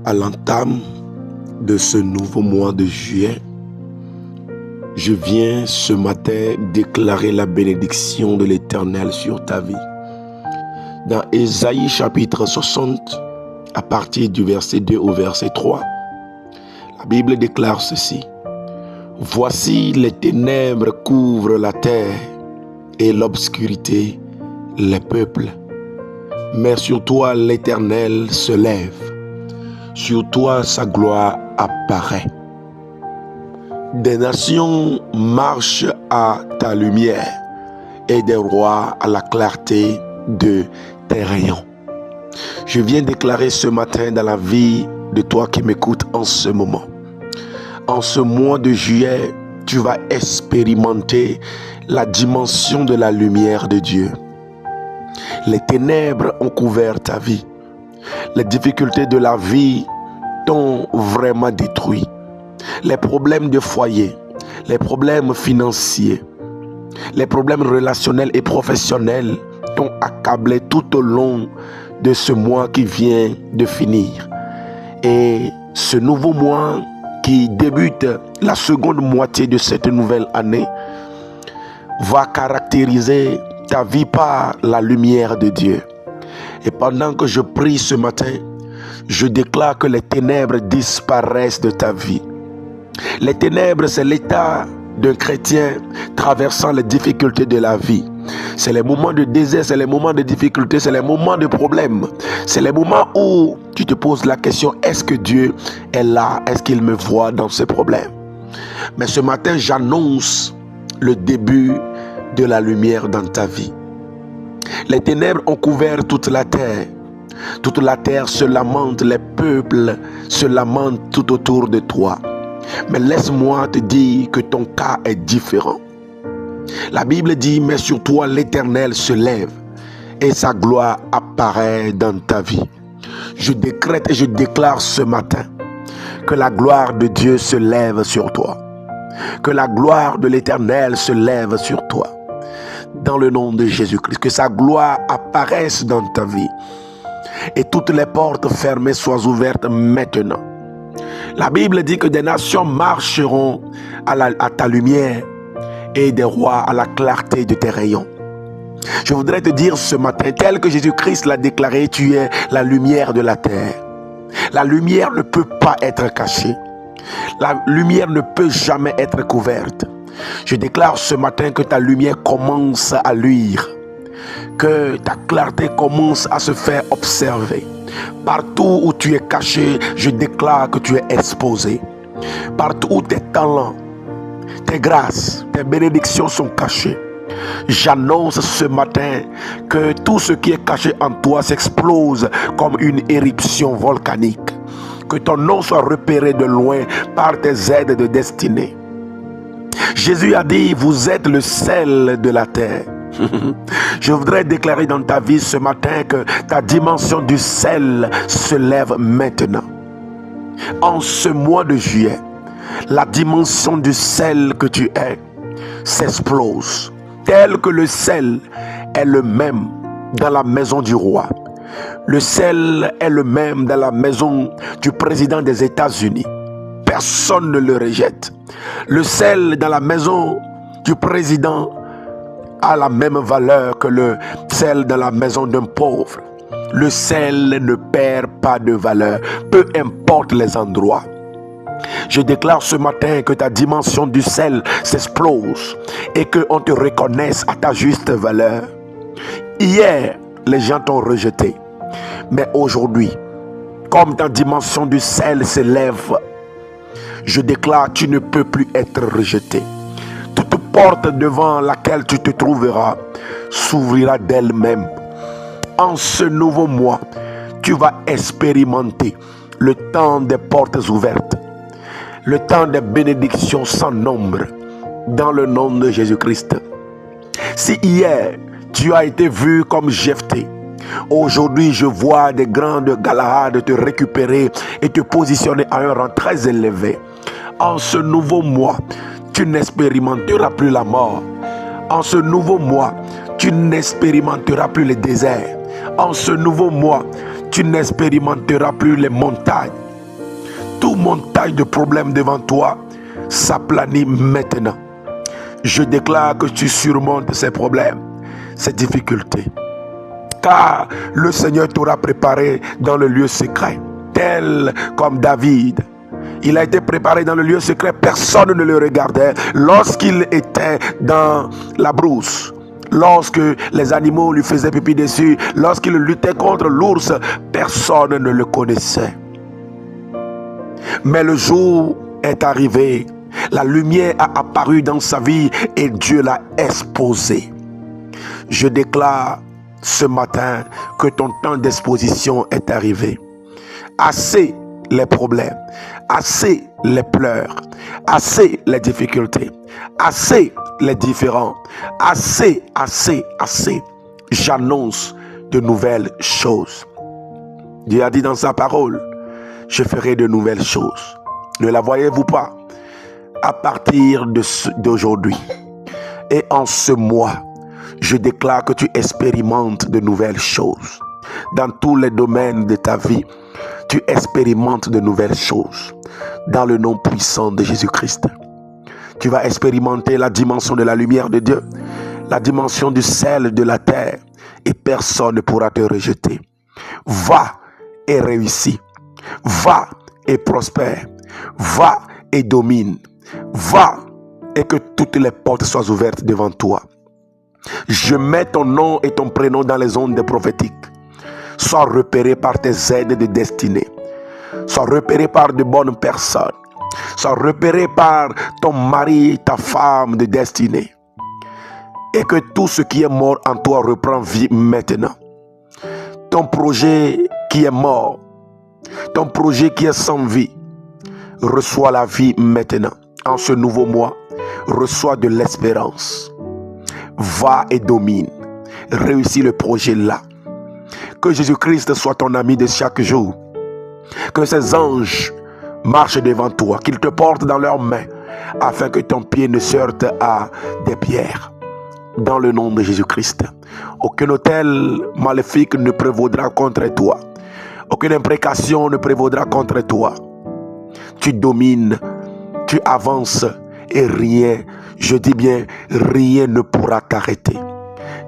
À l'entame de ce nouveau mois de juillet, je viens ce matin déclarer la bénédiction de l'Éternel sur ta vie. Dans Ésaïe chapitre 60, à partir du verset 2 au verset 3, la Bible déclare ceci. Voici les ténèbres couvrent la terre et l'obscurité les peuples. Mais sur toi l'Éternel se lève. Sur toi sa gloire apparaît. Des nations marchent à ta lumière et des rois à la clarté de tes rayons. Je viens déclarer ce matin dans la vie de toi qui m'écoutes en ce moment. En ce mois de juillet, tu vas expérimenter la dimension de la lumière de Dieu. Les ténèbres ont couvert ta vie. Les difficultés de la vie t'ont vraiment détruit. Les problèmes de foyer, les problèmes financiers, les problèmes relationnels et professionnels t'ont accablé tout au long de ce mois qui vient de finir. Et ce nouveau mois qui débute la seconde moitié de cette nouvelle année va caractériser ta vie par la lumière de Dieu. Et pendant que je prie ce matin, je déclare que les ténèbres disparaissent de ta vie. Les ténèbres, c'est l'état d'un chrétien traversant les difficultés de la vie. C'est les moments de désert, c'est les moments de difficulté, c'est les moments de problèmes. C'est les moments où tu te poses la question, est-ce que Dieu est là? Est-ce qu'il me voit dans ces problèmes? Mais ce matin, j'annonce le début de la lumière dans ta vie. Les ténèbres ont couvert toute la terre. Toute la terre se lamente, les peuples se lamentent tout autour de toi. Mais laisse-moi te dire que ton cas est différent. La Bible dit, mais sur toi l'Éternel se lève et sa gloire apparaît dans ta vie. Je décrète et je déclare ce matin que la gloire de Dieu se lève sur toi. Que la gloire de l'Éternel se lève sur toi. Dans le nom de Jésus-Christ, que sa gloire apparaisse dans ta vie. Et toutes les portes fermées soient ouvertes maintenant. La Bible dit que des nations marcheront à ta lumière et des rois à la clarté de tes rayons. Je voudrais te dire ce matin, tel que Jésus-Christ l'a déclaré, tu es la lumière de la terre. La lumière ne peut pas être cachée. La lumière ne peut jamais être couverte. Je déclare ce matin que ta lumière commence à luire, que ta clarté commence à se faire observer. Partout où tu es caché, je déclare que tu es exposé. Partout où tes talents, tes grâces, tes bénédictions sont cachées, j'annonce ce matin que tout ce qui est caché en toi s'explose comme une éruption volcanique. Que ton nom soit repéré de loin par tes aides de destinée. Jésus a dit, vous êtes le sel de la terre. Je voudrais déclarer dans ta vie ce matin que ta dimension du sel se lève maintenant. En ce mois de juillet, la dimension du sel que tu es s'explose. Tel que le sel est le même dans la maison du roi. Le sel est le même dans la maison du président des États-Unis. Personne ne le rejette. Le sel dans la maison du président a la même valeur que le sel dans la maison d'un pauvre. Le sel ne perd pas de valeur, peu importe les endroits. Je déclare ce matin que ta dimension du sel s'explose et qu'on te reconnaisse à ta juste valeur. Hier, les gens t'ont rejeté, mais aujourd'hui, comme ta dimension du sel s'élève, je déclare que tu ne peux plus être rejeté. Toute porte devant laquelle tu te trouveras s'ouvrira d'elle-même. En ce nouveau mois, tu vas expérimenter le temps des portes ouvertes, le temps des bénédictions sans nombre, dans le nom de Jésus-Christ. Si hier, tu as été vu comme Jephthé, aujourd'hui je vois des grands de Galahad te récupérer et te positionner à un rang très élevé. En ce nouveau mois, tu n'expérimenteras plus la mort. En ce nouveau mois, tu n'expérimenteras plus le désert. En ce nouveau mois, tu n'expérimenteras plus les montagnes. toute montagne de problèmes devant toi s'aplanit maintenant. Je déclare que tu surmontes ces problèmes, ces difficultés. Car le Seigneur t'aura préparé dans le lieu secret, tel comme David. Il a été préparé dans le lieu secret, personne ne le regardait. Lorsqu'il était dans la brousse, lorsque les animaux lui faisaient pipi dessus, lorsqu'il luttait contre l'ours, personne ne le connaissait. Mais le jour est arrivé, la lumière a apparu dans sa vie et Dieu l'a exposé. Je déclare ce matin que ton temps d'exposition est arrivé. Assez les problèmes, assez les pleurs, assez les difficultés, assez les différends, assez. J'annonce de nouvelles choses. Dieu a dit dans sa parole, je ferai de nouvelles choses. Ne la voyez-vous pas? À partir d'aujourd'hui et en ce mois, je déclare que tu expérimentes de nouvelles choses. Dans tous les domaines de ta vie, tu expérimentes de nouvelles choses. Dans le nom puissant de Jésus-Christ, tu vas expérimenter la dimension de la lumière de Dieu, la dimension du sel de la terre, et personne ne pourra te rejeter. Va et réussis. Va et prospère. Va et domine. Va et que toutes les portes soient ouvertes devant toi. Je mets ton nom et ton prénom dans les ondes prophétiques. Sois repéré par tes aides de destinée. Sois repéré par de bonnes personnes. Sois repéré par ton mari, ta femme de destinée. Et que tout ce qui est mort en toi reprend vie maintenant. Ton projet qui est mort, ton projet qui est sans vie, reçois la vie maintenant. En ce nouveau mois, reçois de l'espérance. Va et domine. Réussis le projet là. Que Jésus-Christ soit ton ami de chaque jour. Que ces anges marchent devant toi, qu'ils te portent dans leurs mains, afin que ton pied ne se heurte à des pierres. Dans le nom de Jésus-Christ, aucun hôtel maléfique ne prévaudra contre toi. Aucune imprécation ne prévaudra contre toi. Tu domines, tu avances et rien, je dis bien, rien ne pourra t'arrêter.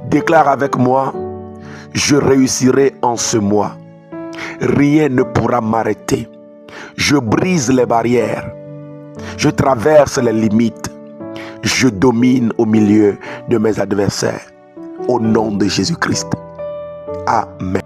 Déclare avec moi, je réussirai en ce mois. Rien ne pourra m'arrêter. Je brise les barrières. Je traverse les limites. Je domine au milieu de mes adversaires. Au nom de Jésus-Christ. Amen.